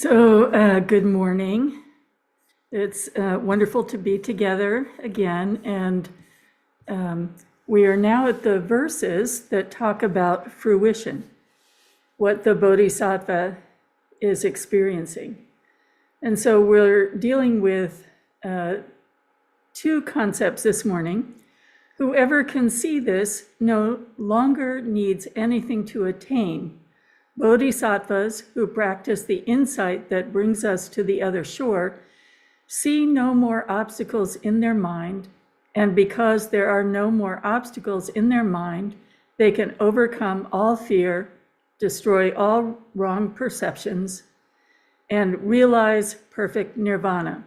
Good morning. It's wonderful to be together again, and we are now at the verses that talk about fruition, what the Bodhisattva is experiencing. And so we're dealing with two concepts this morning. Whoever can see this no longer needs anything to attain. Bodhisattvas who practice the insight that brings us to the other shore see no more obstacles in their mind, and because there are no more obstacles in their mind, they can overcome all fear, destroy all wrong perceptions, and realize perfect nirvana.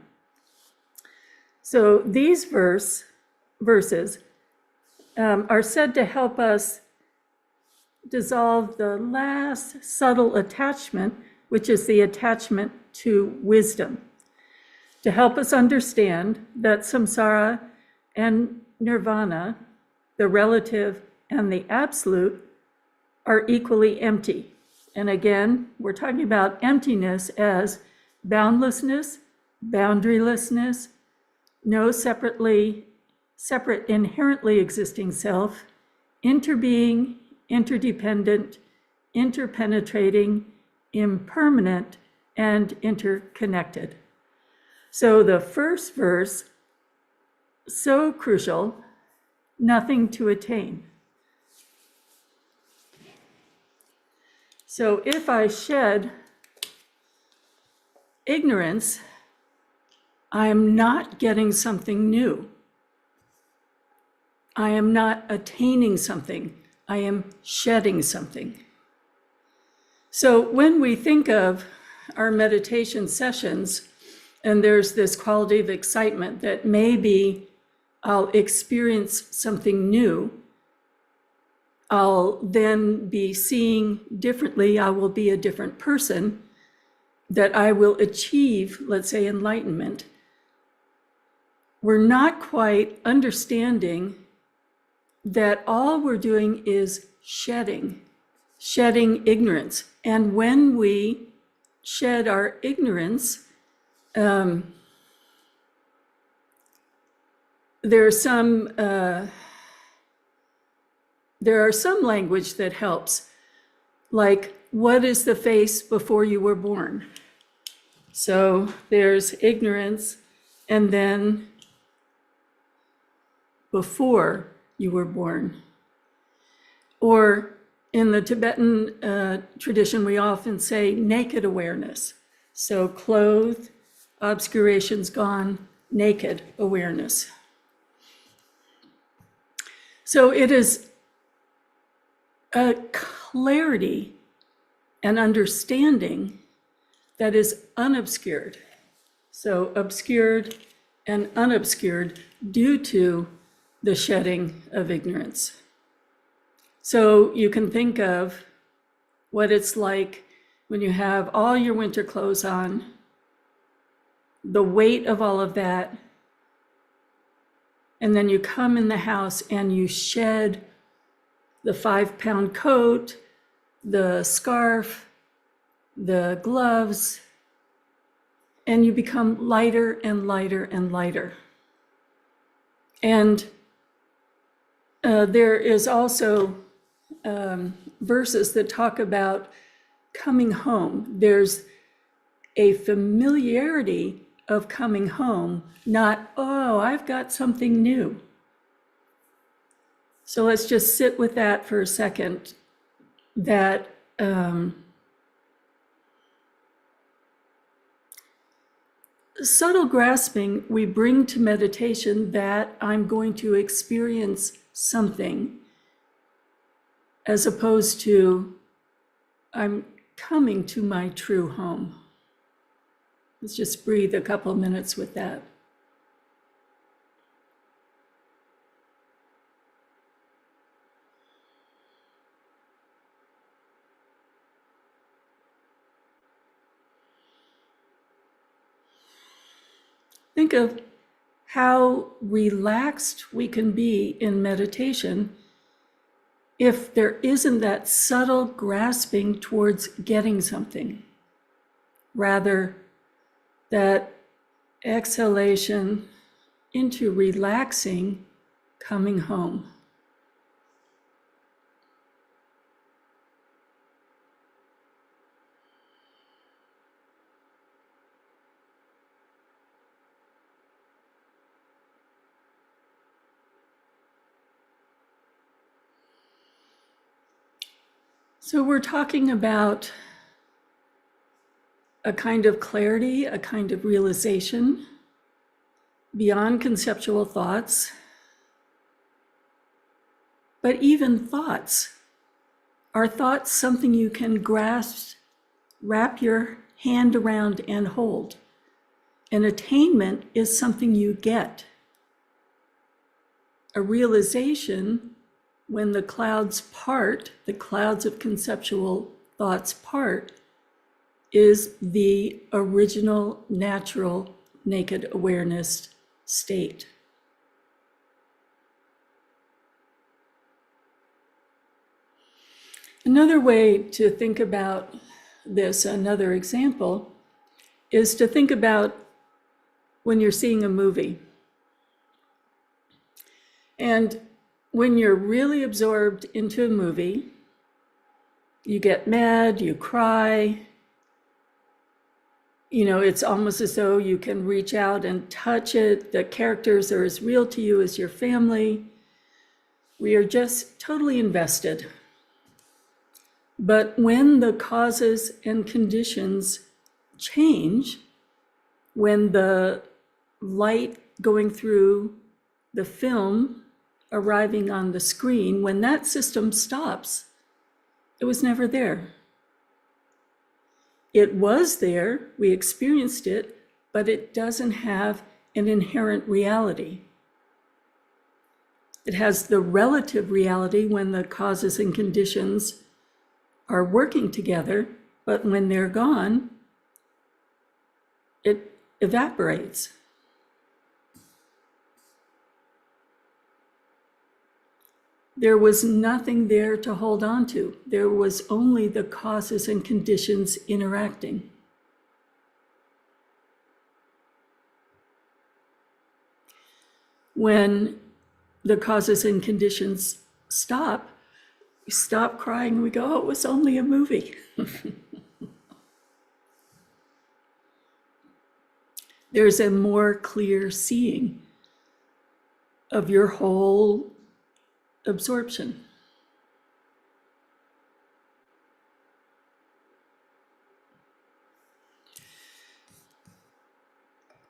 So these verses are said to help us dissolve the last subtle attachment, which is the attachment to wisdom, to help us understand that samsara and nirvana, the relative and the absolute, are equally empty. And again, we're talking about emptiness as boundlessness, boundarylessness, no separate inherently existing self, interbeing, interdependent, interpenetrating, impermanent, and interconnected. So the first verse, so crucial, nothing to attain. So if I shed ignorance, I am not getting something new. I am not attaining something. I am shedding something. So when we think of our meditation sessions, and there's this quality of excitement that maybe I'll experience something new, I'll then be seeing differently, I will be a different person, that I will achieve, let's say, enlightenment. We're not quite understanding that all we're doing is shedding ignorance. And when we shed our ignorance, there are some language that helps, like, what is the face before you were born? So there's ignorance, and then before you were born. Or in the Tibetan tradition, we often say naked awareness. So clothed, obscurations gone, naked awareness. So it is a clarity and understanding that is unobscured. So obscured and unobscured due to the shedding of ignorance. So you can think of what it's like when you have all your winter clothes on, the weight of all of that, and then you come in the house and you shed the 5-pound coat, the scarf, the gloves, and you become lighter and lighter and lighter. And there is also verses that talk about coming home. There's a familiarity of coming home, not, oh, I've got something new. So let's just sit with that for a second, that subtle grasping we bring to meditation that I'm going to experience something, as opposed to I'm coming to my true home. Let's just breathe a couple minutes with that. Think of how relaxed we can be in meditation if there isn't that subtle grasping towards getting something. rather that exhalation into relaxing, coming home. So we're talking about a kind of clarity, a kind of realization beyond conceptual thoughts. But even thoughts, are thoughts something you can grasp, wrap your hand around and hold? An attainment is something you get. A realization, when the clouds part, the clouds of conceptual thoughts part, is the original, natural, naked awareness state. Another way to think about this, another example, is to think about when you're seeing a movie. And when you're really absorbed into a movie, you get mad, you cry. You know, it's almost as though you can reach out and touch it. The characters are as real to you as your family. We are just totally invested. But when the causes and conditions change, when the light going through the film, arriving on the screen, when that system stops, it was never there. It was there, we experienced it, but it doesn't have an inherent reality. It has the relative reality when the causes and conditions are working together, but when they're gone, it evaporates. There was nothing there to hold on to. There was only the causes and conditions interacting. When the causes and conditions stop, we stop crying and we go, oh, it was only a movie. There's a more clear seeing of your whole absorption.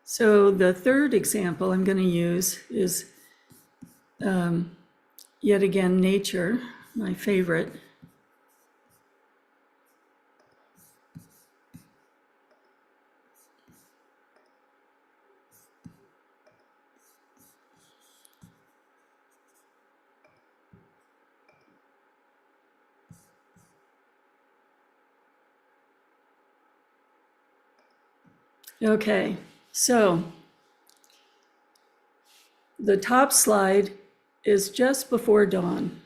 So the third example I'm going to use is yet again nature, my favorite. Okay, so the top slide is just before dawn.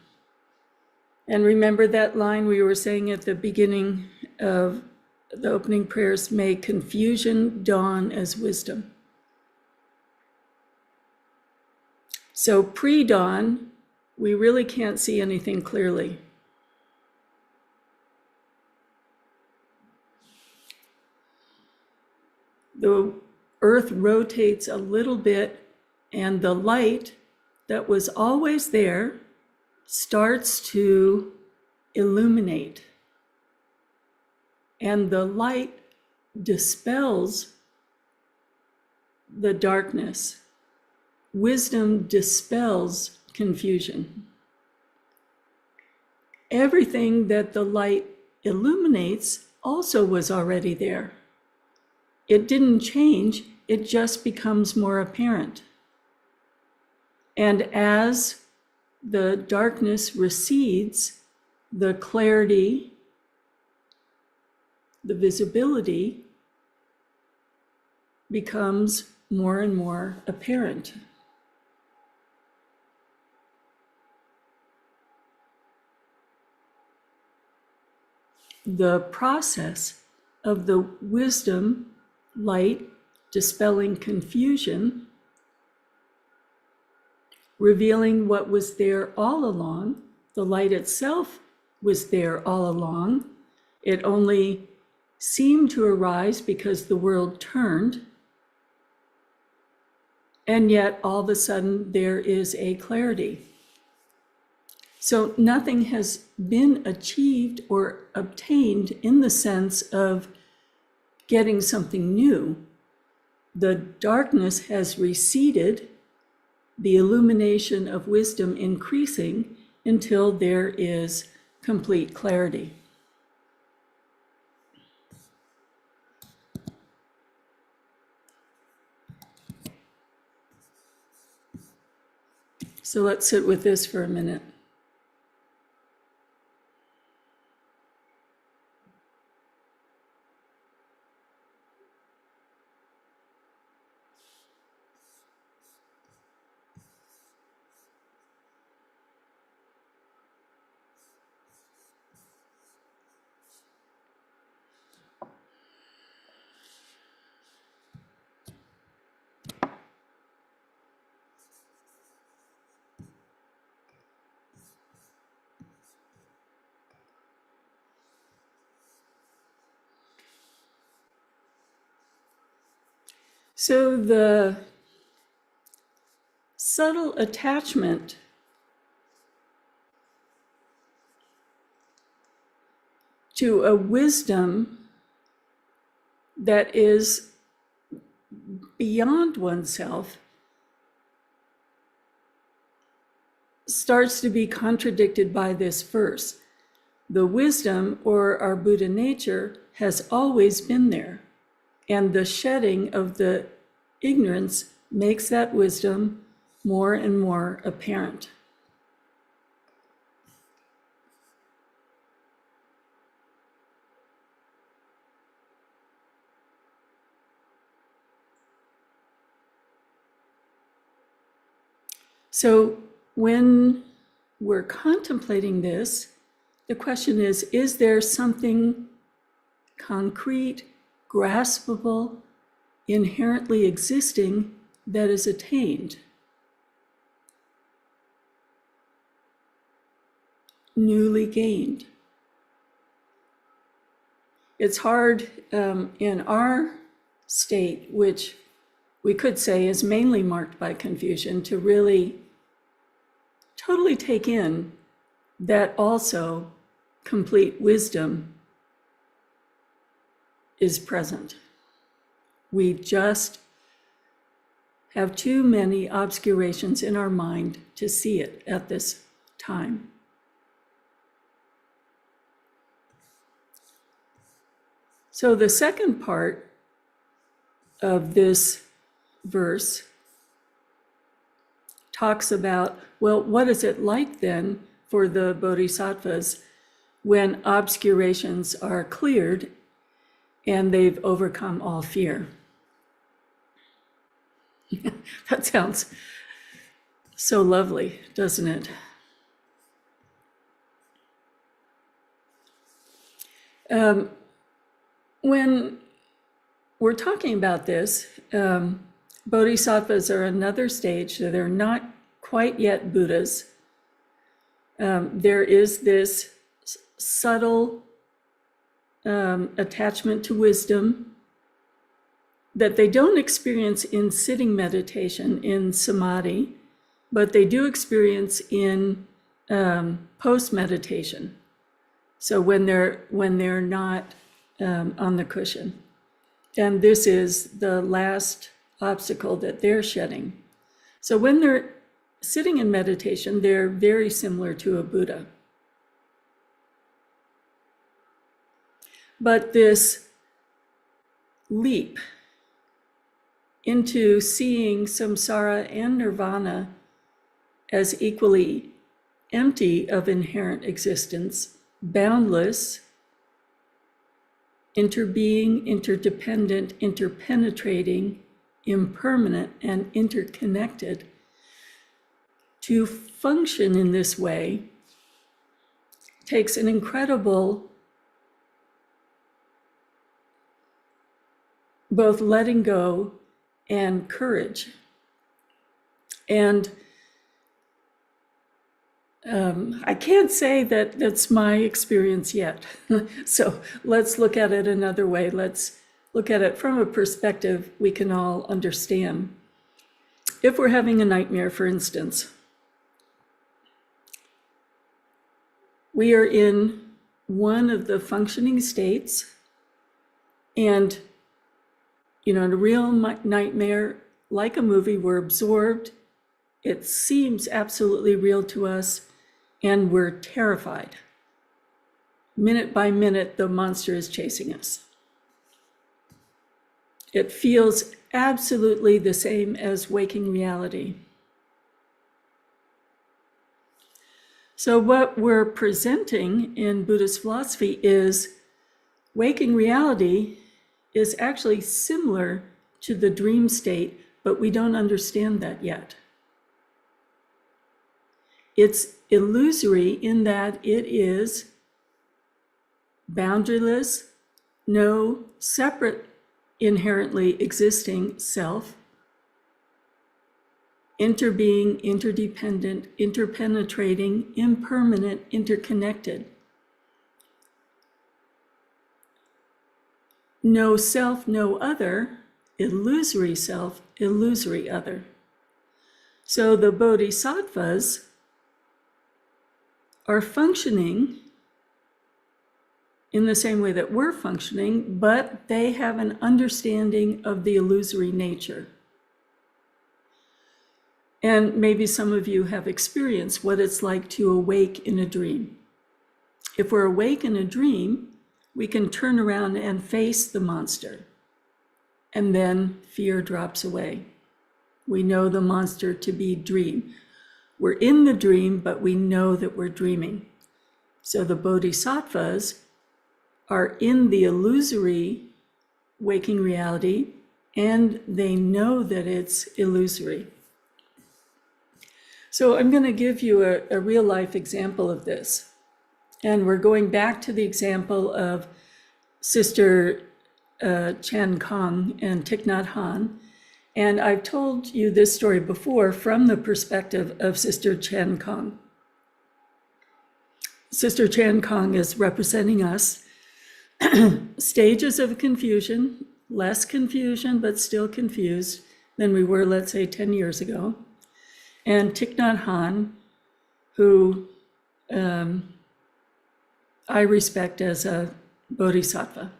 And remember that line we were saying at the beginning of the opening prayers, may confusion dawn as wisdom. So pre-dawn, we really can't see anything clearly. The earth rotates a little bit and the light that was always there starts to illuminate. And the light dispels the darkness. Wisdom dispels confusion. Everything that the light illuminates also was already there. It didn't change, it just becomes more apparent. And as the darkness recedes, the clarity, the visibility becomes more and more apparent. The process of the wisdom, light, dispelling confusion, revealing what was there all along. The light itself was there all along. It only seemed to arise because the world turned. And yet, all of a sudden, there is a clarity. So nothing has been achieved or obtained in the sense of getting something new. The darkness has receded, the illumination of wisdom increasing until there is complete clarity. So let's sit with this for a minute. So the subtle attachment to a wisdom that is beyond oneself starts to be contradicted by this verse. The wisdom, or our Buddha nature, has always been there, and the shedding of the ignorance makes that wisdom more and more apparent. So when we're contemplating this, the question is there something concrete, graspable, inherently existing that is attained, newly gained? It's hard in our state, which we could say is mainly marked by confusion, to really totally take in that also complete wisdom is present. We just have too many obscurations in our mind to see it at this time. So the second part of this verse talks about, well, what is it like then for the bodhisattvas when obscurations are cleared and they've overcome all fear? That sounds so lovely, doesn't it? When we're talking about this, bodhisattvas are another stage, so they're not quite yet Buddhas. There is this subtle attachment to wisdom that they don't experience in sitting meditation, in samadhi, but they do experience in post-meditation. So when they're not on the cushion. And this is the last obstacle that they're shedding. So when they're sitting in meditation, they're very similar to a Buddha. But this leap into seeing samsara and nirvana as equally empty of inherent existence, boundless, interbeing, interdependent, interpenetrating, impermanent, and interconnected. To function in this way takes an incredible both letting go and courage. And I can't say that that's my experience yet. So let's look at it another way. Let's look at it from a perspective we can all understand. If we're having a nightmare, for instance, we are in one of the functioning states, and in a real nightmare, like a movie, we're absorbed. It seems absolutely real to us, and we're terrified. Minute by minute, the monster is chasing us. It feels absolutely the same as waking reality. So what we're presenting in Buddhist philosophy is waking reality is actually similar to the dream state, but we don't understand that yet. It's illusory in that it is boundaryless, no separate inherently existing self, interbeing, interdependent, interpenetrating, impermanent, interconnected. No self, no other, illusory self, illusory other. So the bodhisattvas are functioning in the same way that we're functioning, but they have an understanding of the illusory nature. And maybe some of you have experienced what it's like to awake in a dream. If we're awake in a dream, we can turn around and face the monster, and then fear drops away. We know the monster to be dream. We're in the dream, but we know that we're dreaming. So the bodhisattvas are in the illusory waking reality, and they know that it's illusory. So I'm going to give you a real life example of this. And we're going back to the example of Sister Chan Kong and Thich Nhat Hanh. And I've told you this story before from the perspective of Sister Chan Kong. Sister Chan Kong is representing us. Stages of confusion, less confusion, but still confused than we were, let's say, 10 years ago. And Thich Nhat Hanh, who I respect as a bodhisattva.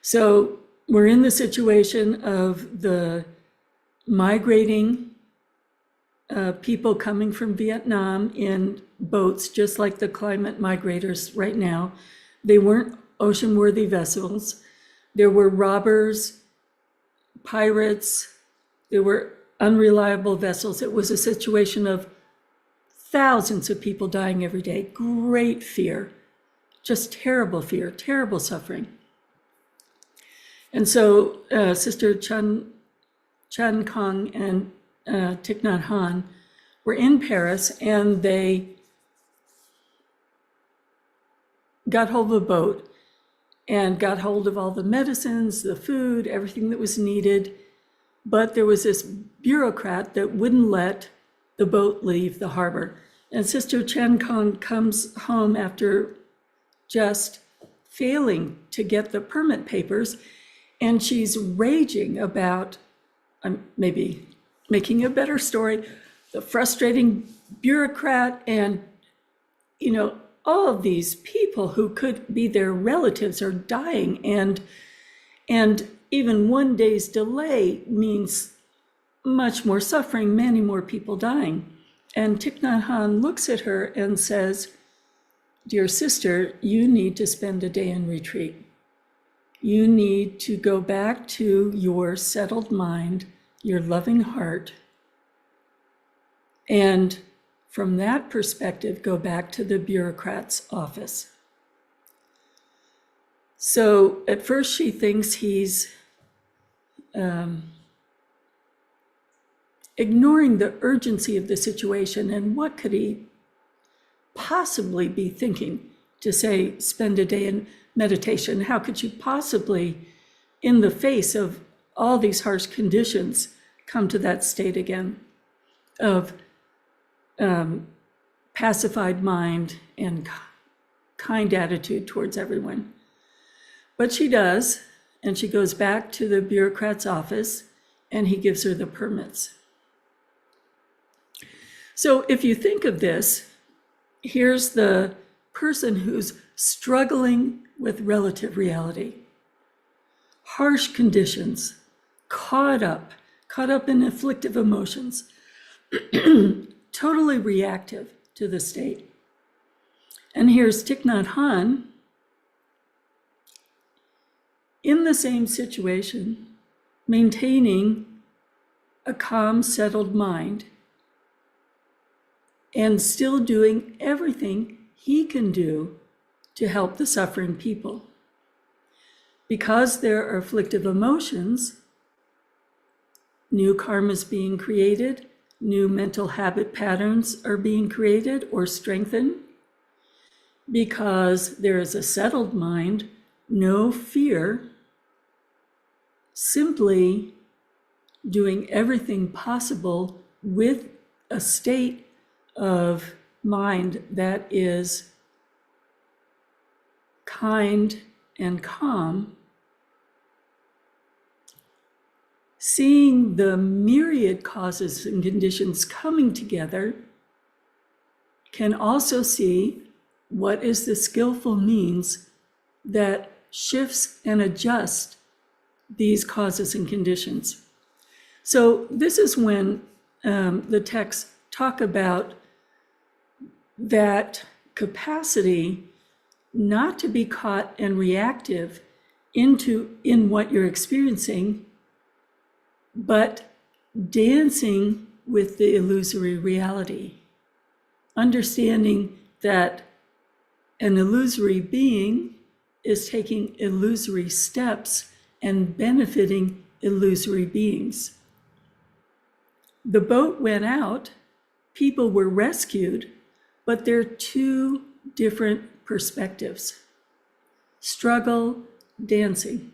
So we're in the situation of the migrating people coming from Vietnam in boats, just like the climate migrators right now. They weren't ocean-worthy vessels. There were robbers, pirates, there were unreliable vessels. It was a situation of thousands of people dying every day, great fear, just terrible fear, terrible suffering. And so Sister Chan Kong and Thich Nhat Hanh were in Paris, and they got hold of a boat and got hold of all the medicines, the food, everything that was needed. But there was this bureaucrat that wouldn't let the boat leave the harbor. And Sister Chan Kong comes home after just failing to get the permit papers, and she's raging about, maybe making a better story, the frustrating bureaucrat and, all of these people who could be their relatives are dying, and even one day's delay means much more suffering, many more people dying. And Thich Nhat Hanh looks at her and says, "Dear sister, you need to spend a day in retreat. You need to go back to your settled mind, your loving heart, and from that perspective, go back to the bureaucrat's office." So at first she thinks he's ignoring the urgency of the situation, and what could he possibly be thinking to say, spend a day in meditation? How could you possibly in the face of all these harsh conditions, come to that state again of pacified mind and kind attitude towards everyone. But she does, and she goes back to the bureaucrat's office, and he gives her the permits. So if you think of this, here's the person who's struggling with relative reality, harsh conditions, caught up in afflictive emotions, totally reactive to the state. And here's Thich Nhat Hanh in the same situation, maintaining a calm, settled mind, and still doing everything he can do to help the suffering people. Because there are afflictive emotions, new karmas being created, new mental habit patterns are being created or strengthened. Because there is a settled mind, no fear, simply doing everything possible with a state of mind that is kind and calm, seeing the myriad causes and conditions coming together, can also see what is the skillful means that shifts and adjusts these causes and conditions. So this is when the texts talk about that capacity not to be caught and reactive in what you're experiencing, but dancing with the illusory reality, understanding that an illusory being is taking illusory steps and benefiting illusory beings. The boat went out, people were rescued, but they're two different perspectives. Struggle, dancing.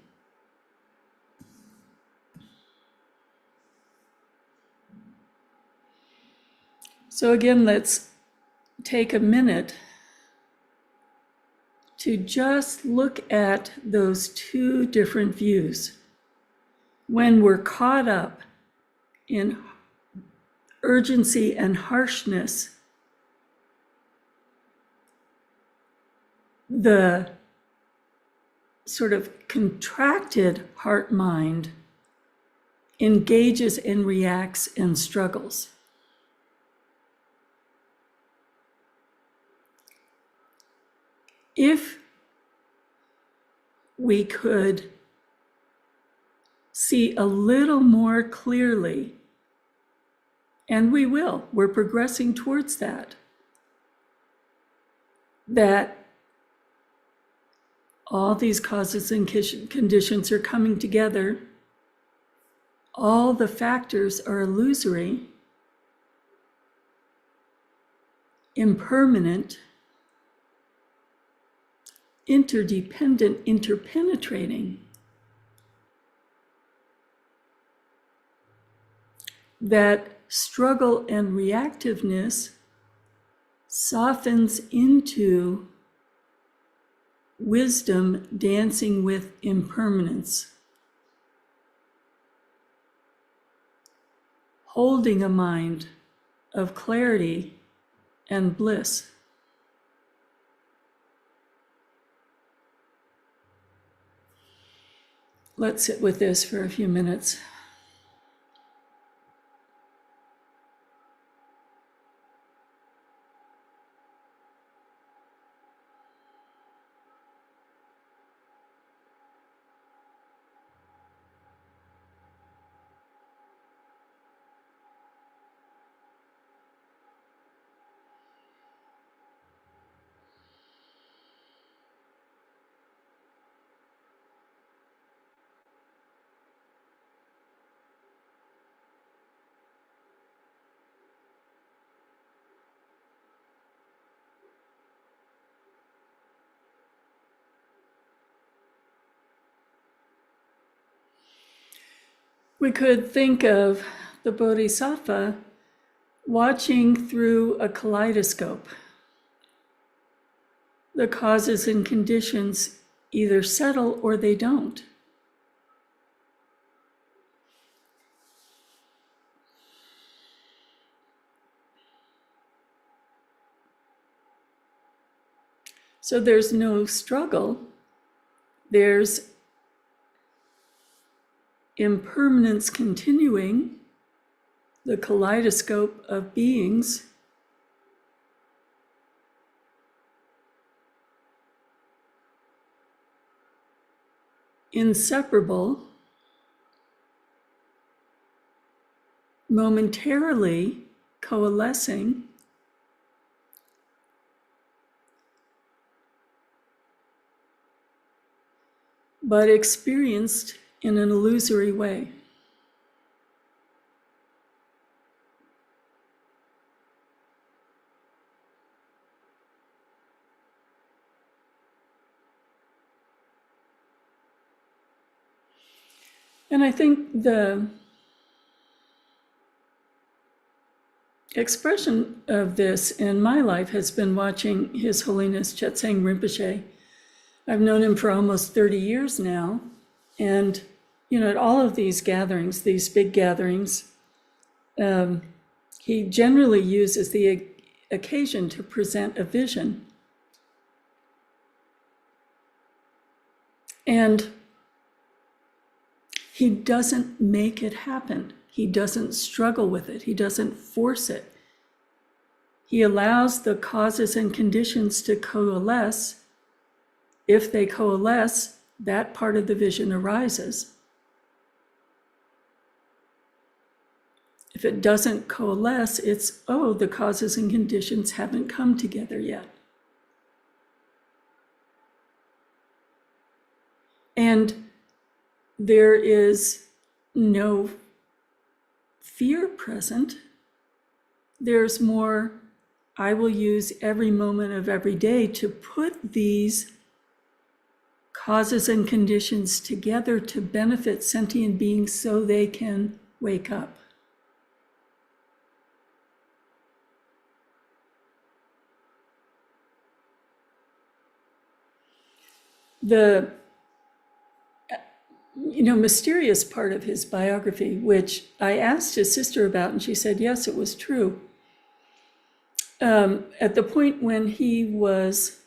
So again, let's take a minute to just look at those two different views. When we're caught up in urgency and harshness, the sort of contracted heart mind engages and reacts and struggles. If we could see a little more clearly, and we will, we're progressing towards that all these causes and conditions are coming together, all the factors are illusory, impermanent, interdependent, interpenetrating, that struggle and reactiveness softens into wisdom dancing with impermanence, holding a mind of clarity and bliss. Let's sit with this for a few minutes. We could think of the Bodhisattva watching through a kaleidoscope. The causes and conditions either settle or they don't. So there's no struggle. There's impermanence continuing, the kaleidoscope of beings. Inseparable, momentarily coalescing, but experienced in an illusory way. And I think the expression of this in my life has been watching His Holiness Chetsang Rinpoche. I've known him for almost 30 years now. And, at all of these gatherings, these big gatherings, he generally uses the occasion to present a vision. And he doesn't make it happen. He doesn't struggle with it. He doesn't force it. He allows the causes and conditions to coalesce. If they coalesce, that part of the vision arises. If it doesn't coalesce, it's, the causes and conditions haven't come together yet. And there is no fear present. There's more, I will use every moment of every day to put these causes and conditions together to benefit sentient beings so they can wake up. The mysterious part of his biography, which I asked his sister about, and she said, yes, it was true. At the point when he was,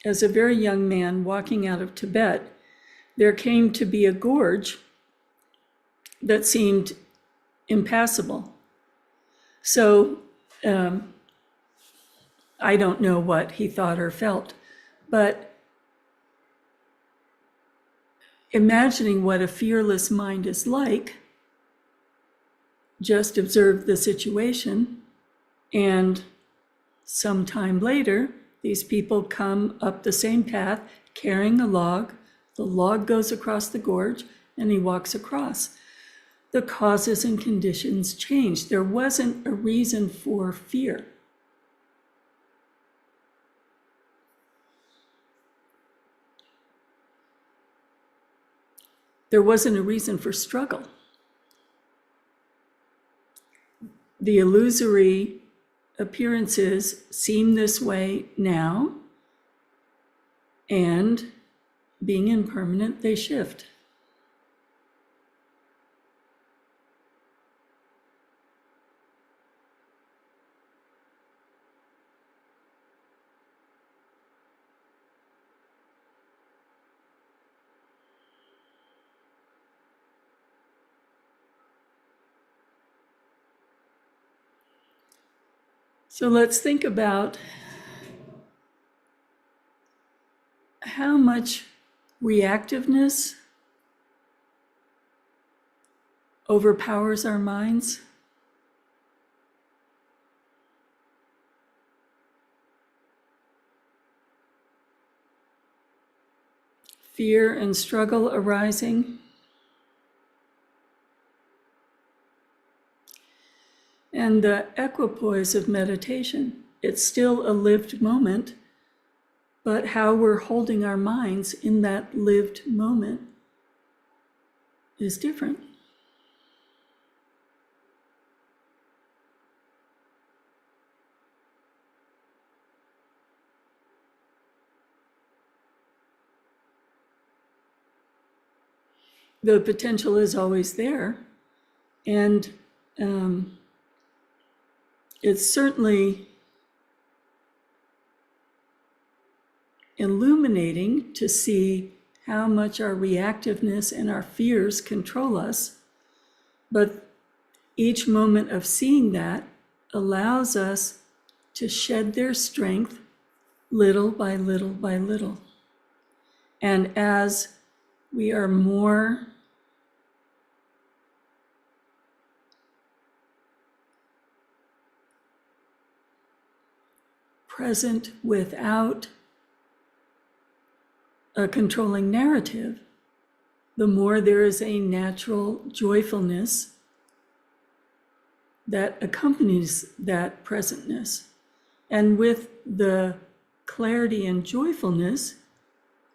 as a very young man, walking out of Tibet, there came to be a gorge that seemed impassable. So I don't know what he thought or felt, but imagining what a fearless mind is like, just observe the situation, and sometime later, these people come up the same path carrying a log. The log goes across the gorge, and he walks across. The causes and conditions changed. There wasn't a reason for fear. There wasn't a reason for struggle. The illusory appearances seem this way now, and being impermanent, they shift. So let's think about how much reactiveness overpowers our minds. Fear and struggle arising. And the equipoise of meditation. It's still a lived moment, but how we're holding our minds in that lived moment is different. the potential is always there. And it's certainly illuminating to see how much our reactiveness and our fears control us. But each moment of seeing that allows us to shed their strength little by little by little. And as we are more present without a controlling narrative, the more there is a natural joyfulness that accompanies that presentness. And with the clarity and joyfulness,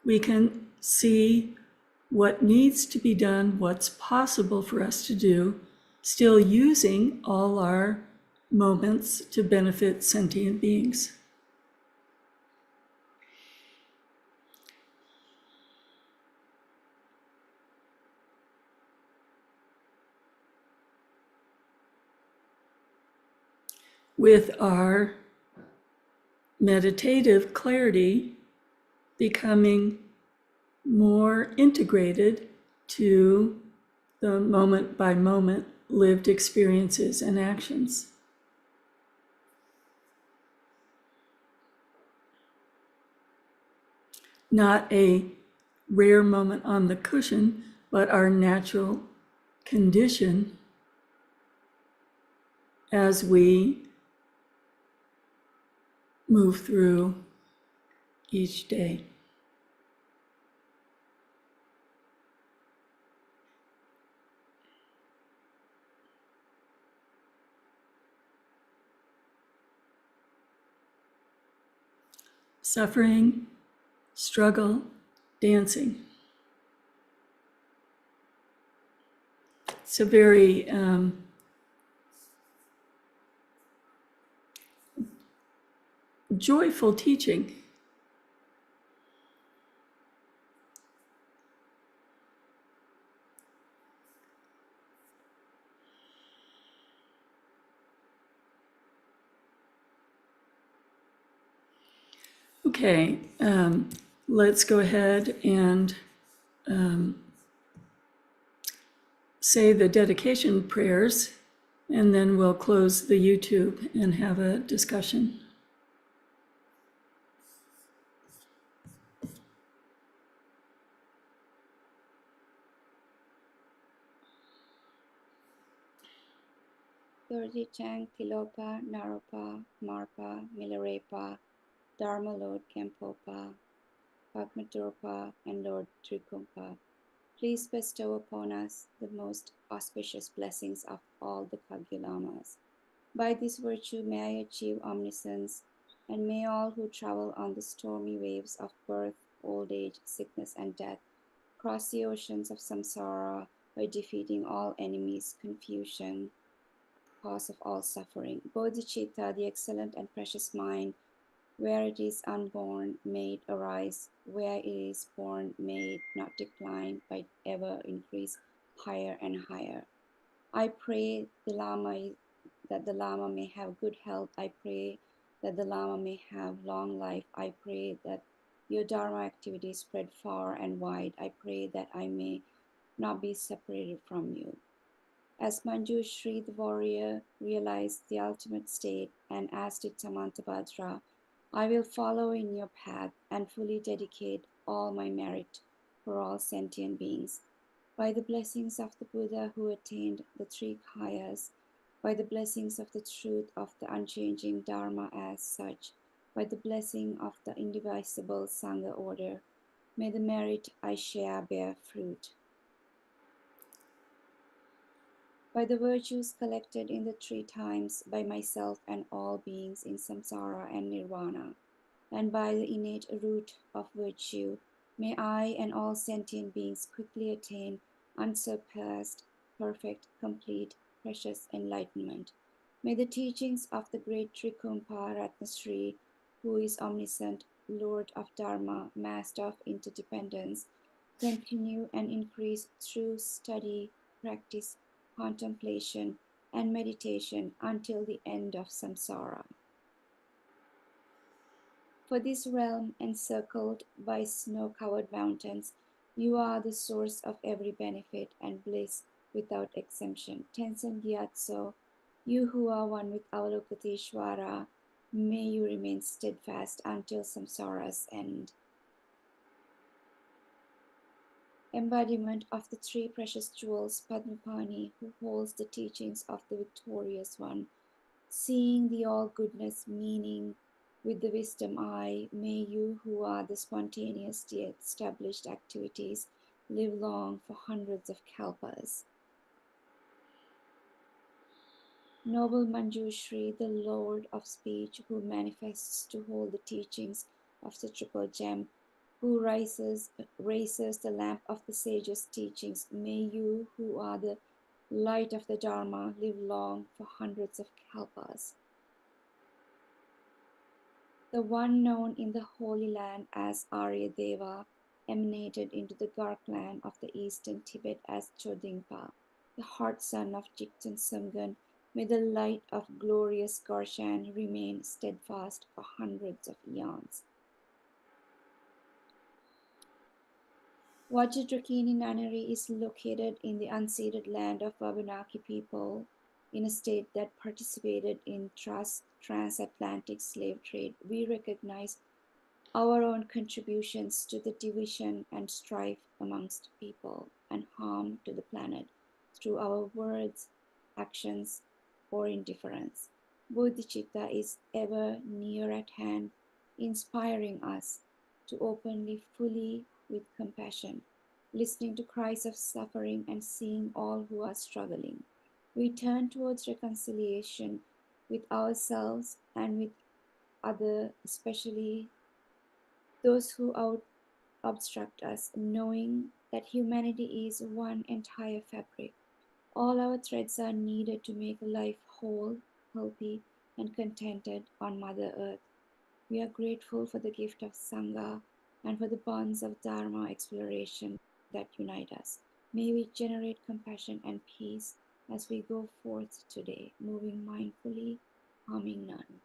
we can see what needs to be done, what's possible for us to do, still using all our moments to benefit sentient beings. With our meditative clarity becoming more integrated to the moment by moment lived experiences and actions. Not a rare moment on the cushion, but our natural condition as we move through each day. Suffering, struggle, dancing. It's a very joyful teaching. Okay, let's go ahead and say the dedication prayers, and then we'll close the YouTube and have a discussion. Dorji Chang Tilopa Naropa Marpa Milarepa Dharma Lord Kempopa Padmadurpa and Lord Trikumpa, please bestow upon us the most auspicious blessings of all the Kagyulamas. By this virtue may I achieve omniscience, and may all who travel on the stormy waves of birth, old age, sickness, and death cross the oceans of samsara by defeating all enemies, confusion, cause of all suffering. Bodhicitta, the excellent and precious mind, where it is unborn, may it arise. Where it is born, may it not decline, but ever increase higher and higher. I pray that the Lama may have good health. I pray that the Lama may have long life. I pray that your Dharma activities spread far and wide. I pray that I may not be separated from you. As Manjushri, the warrior, realized the ultimate state, and as did Samantabhadra, I will follow in your path and fully dedicate all my merit for all sentient beings. By the blessings of the Buddha who attained the three kayas, by the blessings of the truth of the unchanging Dharma as such, by the blessing of the indivisible Sangha order, may the merit I share bear fruit. By the virtues collected in the three times by myself and all beings in samsara and nirvana, and by the innate root of virtue, may I and all sentient beings quickly attain unsurpassed, perfect, complete, precious enlightenment. May the teachings of the great Trikumpa Ratnasri, who is omniscient, Lord of Dharma, Master of interdependence, continue and increase through study, practice, contemplation, and meditation until the end of samsara. For this realm encircled by snow-covered mountains, you are the source of every benefit and bliss without exemption. Tenzin Gyatso, you who are one with Avalokiteshvara, may you remain steadfast until samsara's end. Embodiment of the three precious jewels, Padmapani, who holds the teachings of the victorious one, seeing the all-goodness meaning with the wisdom eye, may you who are the spontaneous established activities live long for hundreds of kalpas. Noble Manjushri, the Lord of Speech, who manifests to hold the teachings of the Triple Gem, who raises the lamp of the sage's teachings, may you who are the light of the Dharma live long for hundreds of kalpas. The one known in the Holy Land as Arya Deva emanated into the dark land of the eastern Tibet as Chodingpa, the heart son of Jigten Sumgun. May the light of glorious Garshan remain steadfast for hundreds of eons. Vajra Dakini Nunnery is located in the unceded land of Wabanaki people in a state that participated in transatlantic slave trade. We recognize our own contributions to the division and strife amongst people and harm to the planet through our words, actions, or indifference. Bodhicitta is ever near at hand, inspiring us to openly, fully, with compassion, listening to cries of suffering and seeing all who are struggling. We turn towards reconciliation with ourselves and with others, especially those who obstruct us, knowing that humanity is one entire fabric. All our threads are needed to make life whole, healthy, and contented on Mother Earth. We are grateful for the gift of Sangha and for the bonds of Dharma exploration that unite us. May we generate compassion and peace as we go forth today, moving mindfully, harming none.